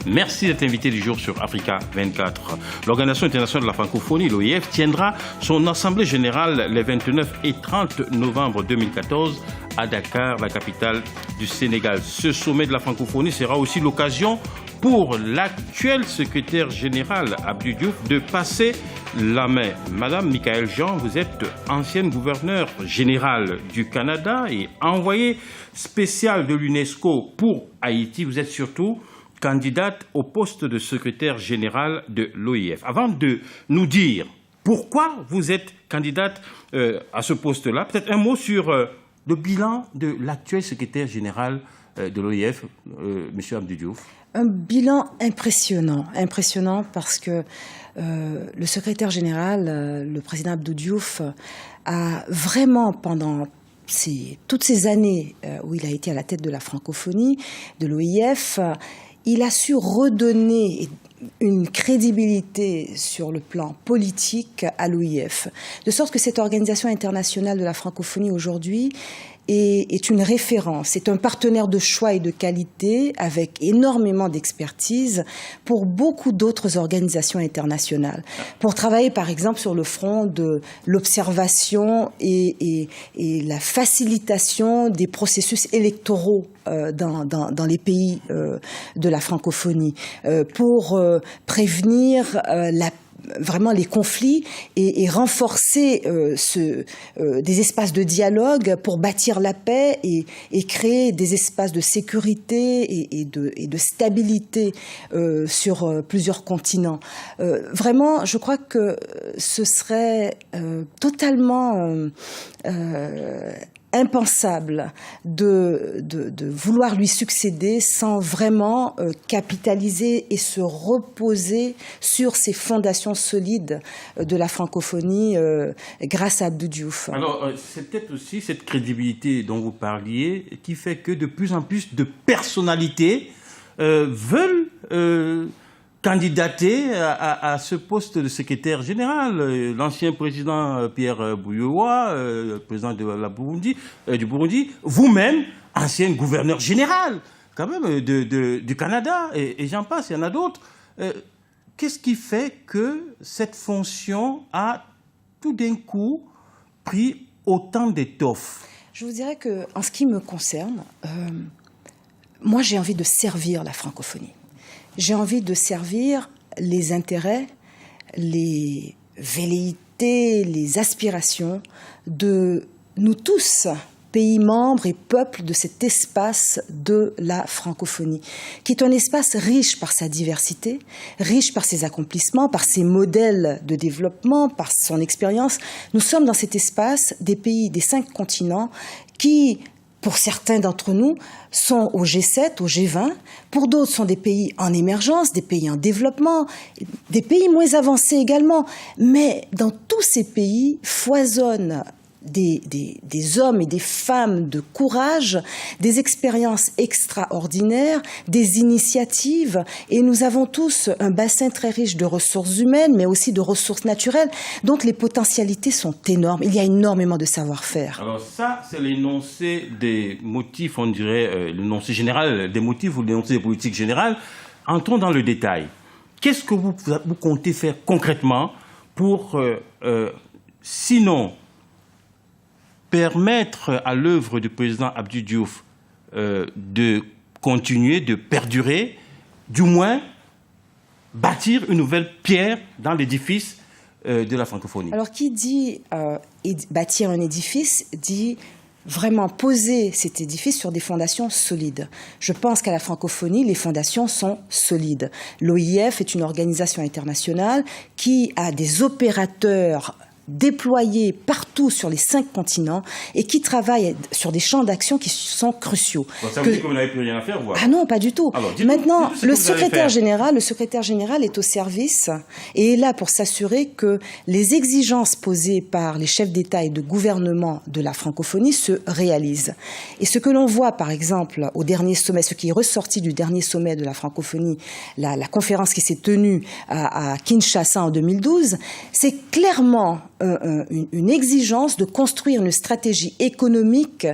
Merci d'être invité du jour sur Africa 24. L'Organisation internationale de la francophonie, l'OIF, tiendra son assemblée générale les 29 et 30 novembre 2014 à Dakar, la capitale du Sénégal. Ce sommet de la francophonie sera aussi l'occasion pour l'actuel secrétaire général Abdou Diouf de passer la main. Madame Michaëlle Jean, vous êtes ancienne gouverneure générale du Canada et envoyée spéciale de l'UNESCO pour Haïti. Vous êtes surtout candidate au poste de secrétaire général de l'OIF. Avant de nous dire pourquoi vous êtes candidate à ce poste-là, peut-être un mot sur le bilan de l'actuel secrétaire général de l'OIF, M. Abdou Diouf. Un bilan impressionnant parce que le secrétaire général, le président Abdou Diouf, a vraiment, pendant toutes ces années où il a été à la tête de la francophonie, de l'OIF, il a su redonner une crédibilité sur le plan politique à l'OIF, de sorte que cette organisation internationale de la francophonie aujourd'hui est une référence, c'est un partenaire de choix et de qualité avec énormément d'expertise pour beaucoup d'autres organisations internationales. Pour travailler par exemple sur le front de l'observation et la facilitation des processus électoraux dans les pays de la francophonie, pour prévenir vraiment les conflits et renforcer des espaces de dialogue pour bâtir la paix et créer des espaces de sécurité et de stabilité sur plusieurs continents. Vraiment, je crois que ce serait totalement impensable de vouloir lui succéder sans vraiment capitaliser et se reposer sur ces fondations solides de la francophonie grâce à Abdou Diouf. Alors, c'est peut-être aussi cette crédibilité dont vous parliez qui fait que de plus en plus de personnalités veulent candidater à ce poste de secrétaire général. L'ancien président Pierre Buyoya, président du Burundi, vous-même, ancien gouverneur général, quand même, du Canada, et j'en passe, il y en a d'autres. Qu'est-ce qui fait que cette fonction a tout d'un coup pris autant d'étoffe? Je vous dirais qu'en ce qui me concerne, moi j'ai envie de servir la francophonie. J'ai envie de servir les intérêts, les velléités, les aspirations de nous tous, pays membres et peuples de cet espace de la francophonie, qui est un espace riche par sa diversité, riche par ses accomplissements, par ses modèles de développement, par son expérience. Nous sommes dans cet espace des pays des 5 continents qui, pour certains d'entre nous, sont au G7, au G20. Pour d'autres, sont des pays en émergence, des pays en développement, des pays moins avancés également. Mais dans tous ces pays foisonnent des hommes et des femmes de courage, des expériences extraordinaires, des initiatives. Et nous avons tous un bassin très riche de ressources humaines, mais aussi de ressources naturelles. Donc les potentialités sont énormes. Il y a énormément de savoir-faire. Alors ça, c'est l'énoncé des motifs, on dirait, l'énoncé général des motifs ou l'énoncé des politiques générales. Entrons dans le détail. Qu'est-ce que vous comptez faire concrètement pour, sinon, permettre à l'œuvre du président Abdou Diouf de continuer, de perdurer, du moins bâtir une nouvelle pierre dans l'édifice de la francophonie? Alors, qui dit bâtir un édifice, dit vraiment poser cet édifice sur des fondations solides. Je pense qu'à la francophonie, les fondations sont solides. L'OIF est une organisation internationale qui a des opérateurs déployés partout sur les 5 continents et qui travaillent sur des champs d'action qui sont cruciaux. Donc ça veut dire que vous n'avez plus rien à faire, voilà. Ah non, pas du tout. Alors, maintenant, le secrétaire général est au service et est là pour s'assurer que les exigences posées par les chefs d'État et de gouvernement de la francophonie se réalisent. Et ce que l'on voit, par exemple, au dernier sommet, ce qui est ressorti du dernier sommet de la francophonie, la conférence qui s'est tenue à Kinshasa en 2012, c'est clairement une exigence de construire une stratégie économique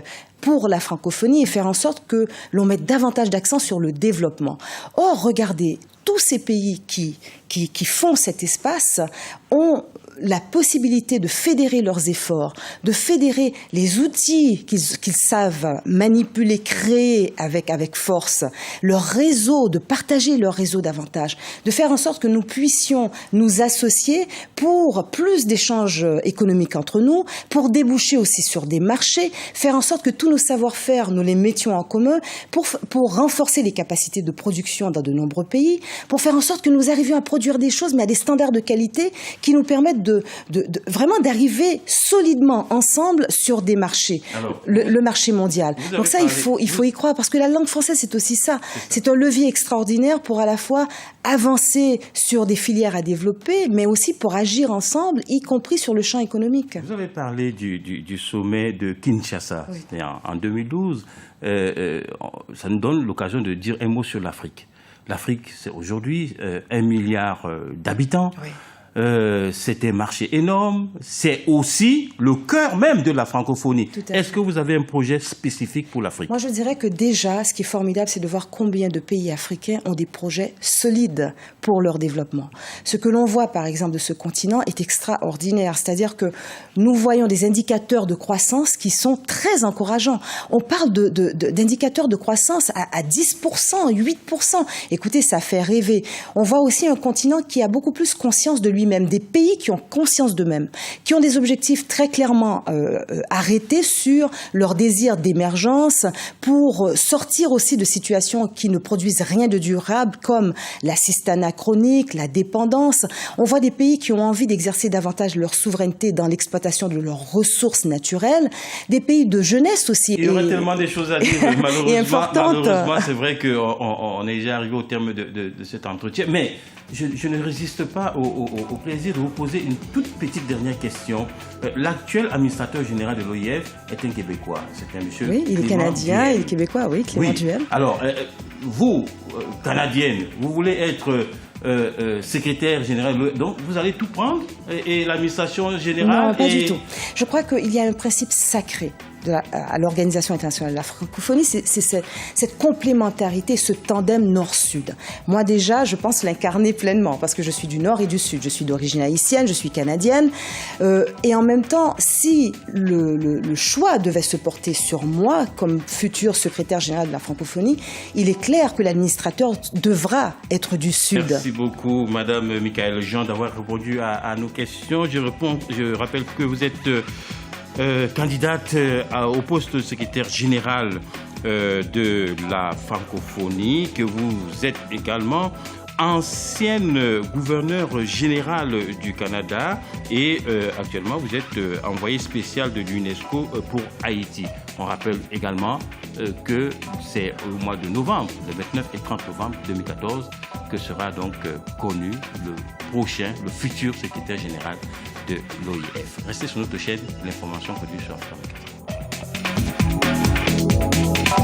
pour la francophonie et faire en sorte que l'on mette davantage d'accent sur le développement. Or, regardez, tous ces pays qui font cet espace ont la possibilité de fédérer leurs efforts, de fédérer les outils qu'ils savent manipuler, créer avec force, leur réseau, de partager leur réseau davantage, de faire en sorte que nous puissions nous associer pour plus d'échanges économiques entre nous, pour déboucher aussi sur des marchés, faire en sorte que tous nos savoir-faire, nous les mettions en commun pour renforcer les capacités de production dans de nombreux pays, pour faire en sorte que nous arrivions à produire des choses, mais à des standards de qualité qui nous permettent vraiment d'arriver solidement ensemble sur des marchés, le marché mondial. Donc ça, il faut y croire, parce que la langue française, c'est aussi ça. C'est un levier extraordinaire pour à la fois avancer sur des filières à développer, mais aussi pour agir ensemble, y compris sur le champ économique. Vous avez parlé du sommet de Kinshasa, oui. C'était en 2012. Ça nous donne l'occasion de dire un mot sur l'Afrique. L'Afrique, c'est aujourd'hui 1 milliard d'habitants. Oui. C'est un marché énorme, c'est aussi le cœur même de la francophonie. Est-ce que vous avez un projet spécifique pour l'Afrique? Moi, je dirais que déjà, ce qui est formidable, c'est de voir combien de pays africains ont des projets solides pour leur développement. Ce que l'on voit, par exemple, de ce continent est extraordinaire. C'est-à-dire que nous voyons des indicateurs de croissance qui sont très encourageants. On parle d'indicateurs de croissance à 10%, 8%. Écoutez, ça fait rêver. On voit aussi un continent qui a beaucoup plus conscience de lui-même, des pays qui ont conscience d'eux-mêmes, qui ont des objectifs très clairement arrêtés sur leur désir d'émergence pour sortir aussi de situations qui ne produisent rien de durable, comme l'assistanat chronique, la dépendance. On voit des pays qui ont envie d'exercer davantage leur souveraineté dans l'exploitation de leurs ressources naturelles, des pays de jeunesse aussi. Il y aurait tellement de choses à dire, malheureusement, c'est vrai qu'on est déjà arrivé au terme de cet entretien, mais je ne résiste pas au plaisir de vous poser une toute petite dernière question. L'actuel administrateur général de l'OIF est un Québécois. C'est un monsieur. Oui, il est canadien, il est québécois, oui, Clément Duel. Alors, vous, canadienne, vous voulez être secrétaire général, donc vous allez tout prendre et l'administration générale? Non, pas du tout. Je crois qu'il y a un principe sacré à l'Organisation internationale de la francophonie, c'est cette complémentarité, ce tandem nord-sud. Moi déjà, je pense l'incarner pleinement, parce que je suis du nord et du sud. Je suis d'origine haïtienne, je suis canadienne. Et en même temps, si le choix devait se porter sur moi, comme futur secrétaire général de la francophonie, il est clair que l'administrateur devra être du sud. Merci beaucoup, Madame Michaëlle Jean, d'avoir répondu à nos questions. Je rappelle que vous êtes candidate au poste de secrétaire général de la francophonie, que vous êtes également ancienne gouverneure générale du Canada et actuellement vous êtes envoyée spéciale de l'UNESCO pour Haïti. On rappelle également que c'est au mois de novembre, le 29 et 30 novembre 2014, que sera donc connu le futur secrétaire général de l'OIF. Restez sur notre chaîne, l'information produite sur Africa 24.